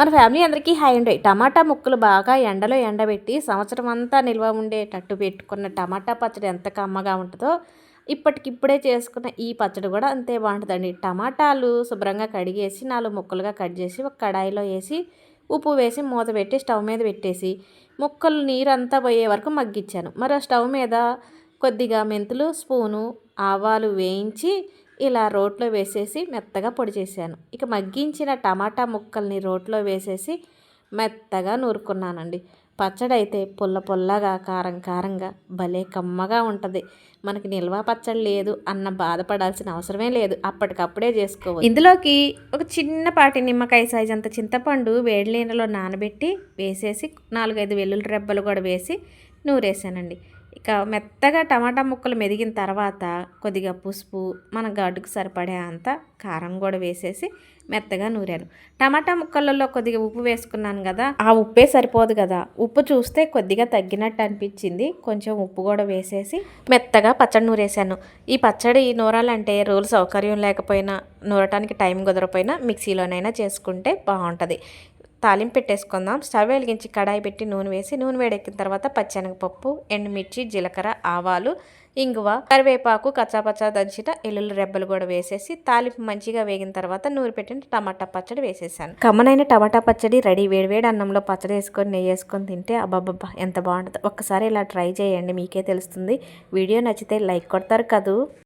మన ఫ్యామిలీ అందరికీ హాయ్ అండి. టమాటా ముక్కలు బాగా ఎండలో ఎండబెట్టి సంవత్సరం అంతా నిల్వ ఉండేటట్టు పెట్టుకున్న టమాటా పచ్చడి ఎంత కమ్మగా ఉంటుందో ఇప్పటికిప్పుడే చేసుకున్న ఈ పచ్చడి కూడా అంతే బాగుంటుందండి. టమాటాలు శుభ్రంగా కడిగేసి 4 ముక్కలుగా కట్ చేసి ఒక కడాయిలో వేసి ఉప్పు వేసి మూత పెట్టి స్టవ్ మీద పెట్టేసి ముక్కలు నీరంతా పోయే వరకు మగ్గించాను. మరో స్టవ్ మీద కొద్దిగా మెంతులు, స్పూను ఆవాలు వేయించి ఇలా రోట్లో వేసేసి మెత్తగా పొడి చేశాను. ఇక మగ్గించిన టమాటా ముక్కల్ని రోట్లో వేసేసి మెత్తగా నూరుకున్నానండి. పచ్చడి అయితే పుల్ల పుల్లగా, కారం కారంగా భలే కమ్మగా ఉంటుంది. మనకి నిల్వ పచ్చడి లేదు అన్న బాధపడాల్సిన అవసరమే లేదు, అప్పటికప్పుడే చేసుకోవచ్చు. ఇందులోకి ఒక చిన్నపాటి నిమ్మకాయ సైజ్ అంత చింతపండు వేడి నీళ్ళలో నానబెట్టి వేసేసి 4-5 వెల్లుల్లి రెబ్బలు కూడా వేసి నూరేసానండి. ఇక మెత్తగా టమాటా ముక్కలు మెదిగిన తర్వాత కొద్దిగా పసుపు, మన ఘాటుకు సరిపడే అంత కారం కూడా వేసేసి మెత్తగా నూరాను. టమాటా ముక్కలలో కొద్దిగా ఉప్పు వేసుకున్నాను కదా, ఆ ఉప్పే సరిపోదు కదా, ఉప్పు చూస్తే కొద్దిగా తగ్గినట్టు అనిపించింది. కొంచెం ఉప్పు కూడా వేసేసి మెత్తగా పచ్చడి నూరేసాను. ఈ పచ్చడి నూరాలంటే రోలు సౌకర్యం లేకపోయినా, నూరటానికి టైం కుదరపోయినా మిక్సీలోనైనా చేసుకుంటే బాగుంటుంది. తాలింపు పెట్టేసుకుందాం. స్టవ్ వెలిగించి కడాయి పెట్టి నూనె వేసి నూనె వేడెక్కిన తర్వాత పచ్చెనగపప్పు, ఎండుమిర్చి, జీలకర్ర, ఆవాలు, ఇంగువ, కరివేపాకు, కచ్చాపచ్చా దంచిన ఎల్లుల్లి రెబ్బలు కూడా వేసేసి తాలింపు మంచిగా వేగిన తర్వాత నూనె పెట్టిన టమాటా పచ్చడి వేసేసాను. కమ్మనైన టమాటా పచ్చడి రెడీ. వేడివేడి అన్నంలో పచ్చడి వేసుకొని నెయ్యి వేసుకొని తింటే అబ్బబ్బబ్బా ఎంత బాగుంటుందో. ఒక్కసారి ఇలా ట్రై చేయండి, మీకే తెలుస్తుంది. వీడియో నచ్చితే లైక్ కొడతారు కదూ.